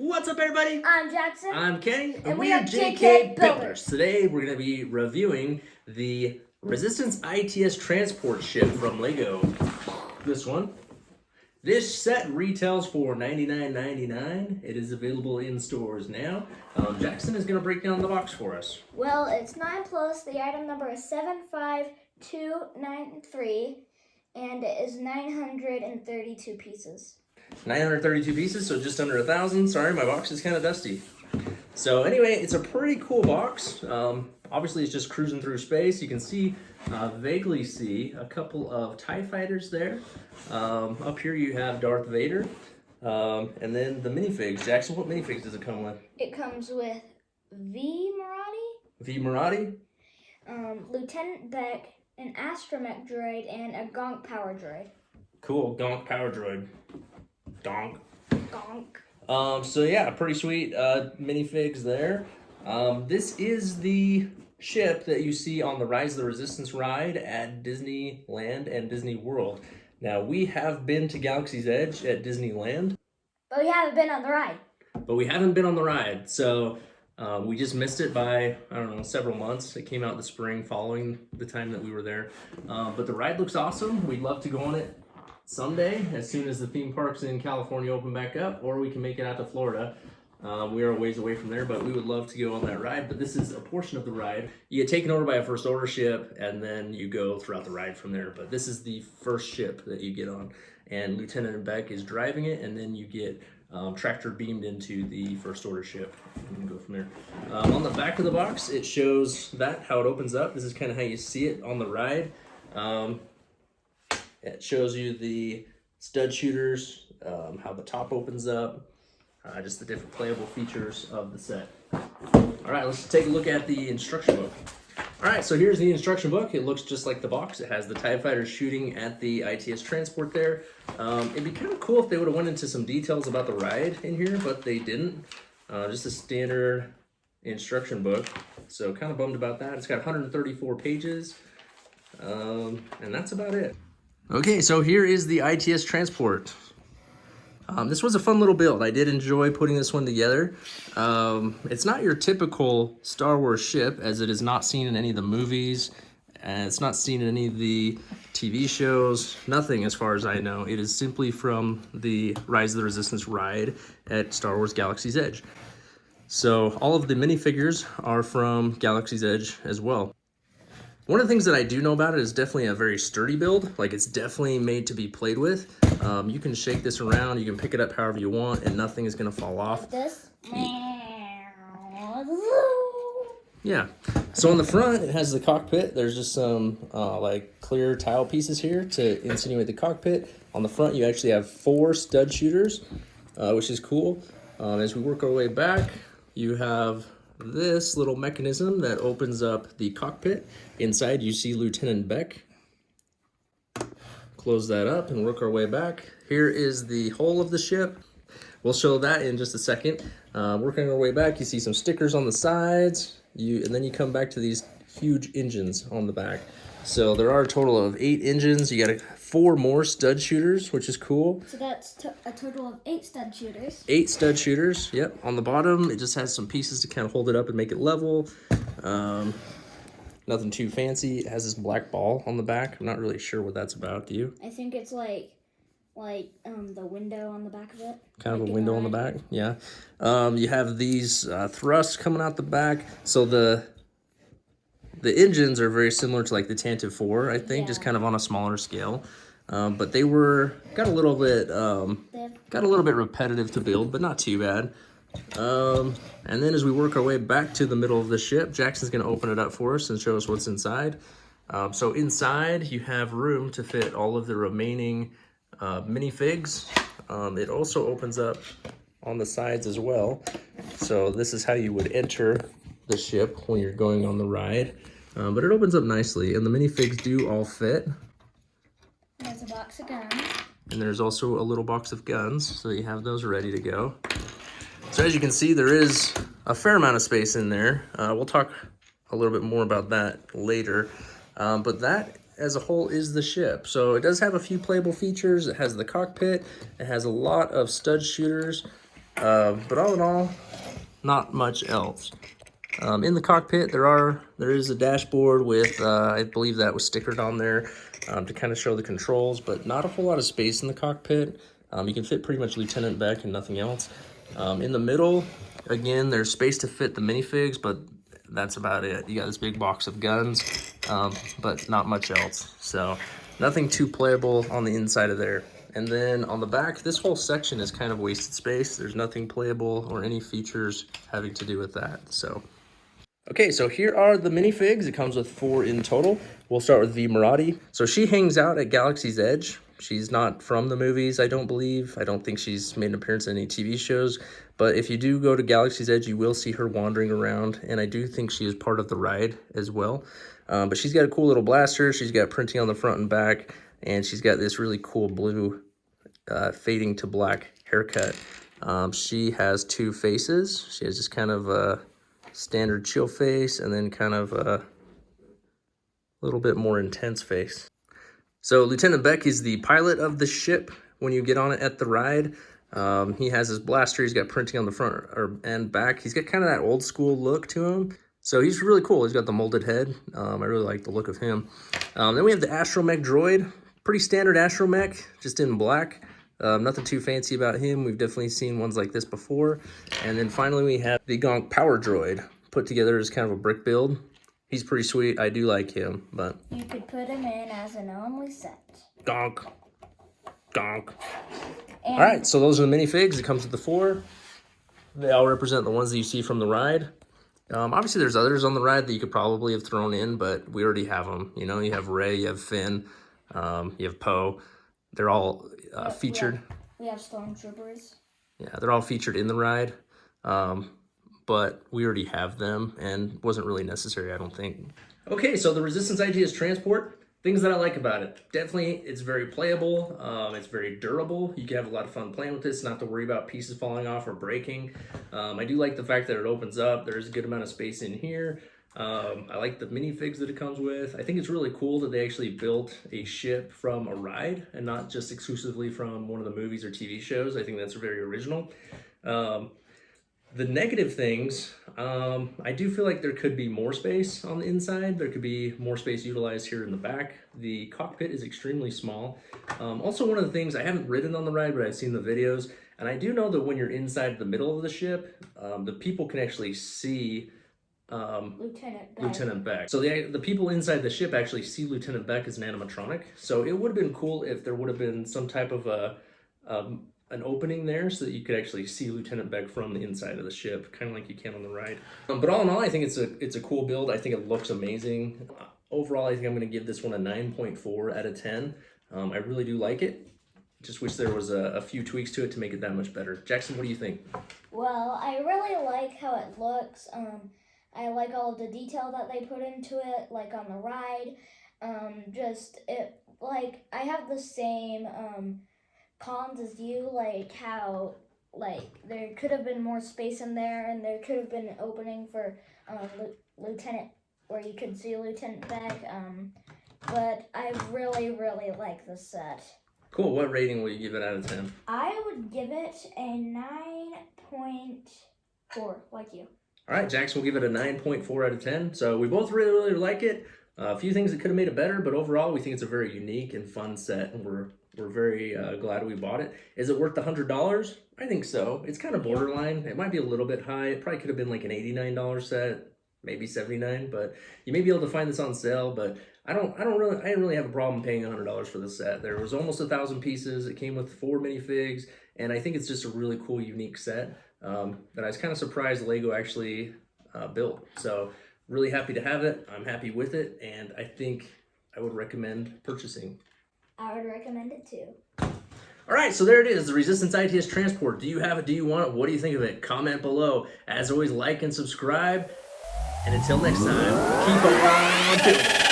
What's up, everybody? I'm Jackson. I'm Kenny, and we are JK Builders. Today, we're going to be reviewing the Resistance ITS transport ship from Lego. This one. This set retails for $99.99. It is available in stores now. Jackson is going to break down the box for us. Well, it's 9 plus. The item number is 75293, and it is 932 pieces. 932 pieces, so just under 1,000. Sorry, my box is kind of dusty. So anyway, it's a pretty cool box. Obviously, it's just cruising through space. You can see, vaguely see, a couple of TIE fighters there. Up here you have Darth Vader. And then the minifigs. Jackson, what minifigs does it come with? It comes with V Marati, V Marati, Lieutenant Beck, an astromech droid, and a Gonk power droid. Cool, Gonk power droid. Donk. Gonk. So yeah, pretty sweet minifigs there. This is the ship that you see on the Rise of the Resistance ride at Disneyland and Disney World. Now, we have been to Galaxy's Edge at Disneyland. But we haven't been on the ride. So we just missed it by, I don't know, several months. It came out the spring following the time that we were there. But the ride looks awesome. We'd love to go on it someday, as soon as the theme parks in California open back up, or we can make it out to Florida. We are a ways away from there, but we would love to go on that ride. But this is a portion of the ride. You get taken over by a first order ship, and then you go throughout the ride from there. But this is the first ship that you get on, and Lieutenant Beck is driving it, and then you get tractor beamed into the first order ship, and go from there. On the back of the box, it shows that, how it opens up. This is kind of how you see it on the ride. It shows you the stud shooters, how the top opens up, just the different playable features of the set. All right, let's take a look at the instruction book. All right, so here's the instruction book. It looks just like the box. It has the TIE fighters shooting at the ITS transport there. It'd be kind of cool if they would have went into some details about the ride in here, but they didn't. Just a standard instruction book. So kind of bummed about that. It's got 134 pages, and that's about it. Okay, so here is the ITS transport. This was a fun little build. I did enjoy putting this one together. It's not your typical Star Wars ship, as it is not seen in any of the movies, and it's not seen in any of the TV shows, nothing as far as I know. It is simply from the Rise of the Resistance ride at Star Wars Galaxy's Edge. So all of the minifigures are from Galaxy's Edge as well. One of the things that I do know about it is definitely a very sturdy build. Like, it's definitely made to be played with. You can shake this around, you can pick it up however you want, and nothing is gonna fall off. This. Yeah. So on the front, it has the cockpit. There's just some like clear tile pieces here to insinuate the cockpit. On the front, you actually have 4 stud shooters, which is cool. As we work our way back, you have this little mechanism that opens up the cockpit. Inside, you see Lieutenant Beck. Close that up and work our way back. Here is the hull of the ship. We'll show that in just a second. Working our way back, you see some stickers on the sides, and then you come back to these huge engines on the back. So there are a total of 8 engines. You got 4 more stud shooters, which is cool. So that's a total of 8 stud shooters. 8 stud shooters, yep. On the bottom, it just has some pieces to kind of hold it up and make it level. Nothing too fancy. It has this black ball on the back. I'm not really sure what that's about. Do you? I think it's like the window on the back of it. Kind of a window on the back, yeah. You have these thrusts coming out the back. So the engines are very similar to like the Tantive 4, I think, just kind of on a smaller scale. But they got a little bit repetitive to build, but not too bad. And then as we work our way back to the middle of the ship, Jackson's going to open it up for us and show us what's inside. So inside, you have room to fit all of the remaining minifigs. It also opens up on the sides as well. So this is how you would enter the ship when you're going on the ride. But it opens up nicely, and the minifigs do all fit. There's a box of guns. And there's also a little box of guns, so you have those ready to go. So as you can see, there is a fair amount of space in there. We'll talk a little bit more about that later. But that as a whole is the ship. So it does have a few playable features. It has the cockpit. It has a lot of stud shooters. But all in all, not much else. In the cockpit, there is a dashboard with, I believe that was stickered on there to kind of show the controls, but not a whole lot of space in the cockpit. You can fit pretty much Lieutenant Beck and nothing else. In the middle, again, there's space to fit the minifigs, but that's about it. You got this big box of guns, but not much else. So nothing too playable on the inside of there. And then on the back, this whole section is kind of wasted space. There's nothing playable or any features having to do with that. So, okay, so here are the minifigs. It comes with 4 in total. We'll start with V Maraudie. So she hangs out at Galaxy's Edge. She's not from the movies, I don't believe. I don't think she's made an appearance in any TV shows. But if you do go to Galaxy's Edge, you will see her wandering around. And I do think she is part of the ride as well. But she's got a cool little blaster. She's got printing on the front and back. And she's got this really cool blue fading to black haircut. She has 2 faces. She has just kind of a standard chill face and then kind of a little bit more intense face. So Lieutenant Beck is the pilot of the ship when you get on it at the ride. He has his blaster. He's got printing on the front and back. He's got kind of that old school look to him. So he's really cool. He's got the molded head. I really like the look of him. Then we have the Astromech droid. Pretty standard Astromech, just in black. Nothing too fancy about him. We've definitely seen ones like this before. And then finally we have the Gonk Power Droid, put together as kind of a brick build. He's pretty sweet. I do like him, but... You could put him in as an only set. Gonk. Gonk. And All right, so those are the minifigs. It comes with the 4. They all represent the ones that you see from the ride. Obviously, there's others on the ride that you could probably have thrown in, but we already have them. You know, you have Rey, you have Finn, you have Poe. They're all featured. We have Stormtroopers. Yeah, they're all featured in the ride, but we already have them, and wasn't really necessary, I don't think. Okay, so the Resistance ITS Transport. Things that I like about it. Definitely, it's very playable. It's very durable. You can have a lot of fun playing with this, not to worry about pieces falling off or breaking. I do like the fact that it opens up. There's a good amount of space in here. I like the minifigs that it comes with. I think it's really cool that they actually built a ship from a ride and not just exclusively from one of the movies or TV shows. I think that's very original. The negative things, I do feel like there could be more space on the inside. There could be more space utilized here in the back. The cockpit is extremely small. Also, one of the things, I haven't ridden on the ride, but I've seen the videos, and I do know that when you're inside the middle of the ship, the people can actually see Lieutenant Beck. So the people inside the ship actually see Lieutenant Beck as an animatronic. So it would have been cool if there would have been some type of an opening there so that you could actually see Lieutenant Beck from the inside of the ship, kind of like you can on the ride. But all in all, I think it's a cool build. I think it looks amazing. Overall, I think I'm going to give this one a 9.4 out of 10. I really do like it. Just wish there was a few tweaks to it to make it that much better. Jackson, what do you think? Well, I really like how it looks. I like all of the detail that they put into it, like on the ride. I have the same cons as you, like how there could have been more space in there, and there could have been an opening for Lieutenant, where you could see Lieutenant Beck. But I really, really like the set. Cool. What rating will you give it out of 10? I would give it a 9.4, like you. All right, Jackson will give it a 9.4 out of 10. So we both really, really like it. A few things that could have made it better, but overall, we think it's a very unique and fun set, and we're very glad we bought it. Is it worth the $100? I think so. It's kind of borderline. It might be a little bit high. It probably could have been like an $89 set, maybe $79. But you may be able to find this on sale. But I didn't really have a problem paying $100 for this set. There was almost 1,000 pieces. It came with 4 minifigs, and I think it's just a really cool, unique set that I was kind of surprised Lego actually built. So really happy to have it. I'm happy with it, and I think I would recommend purchasing. I would recommend it too. All right, so there it is, the Resistance ITS Transport. Do you have it? Do you want it? What do you think of it? Comment below. As always, like and subscribe. And until next time, keep on building.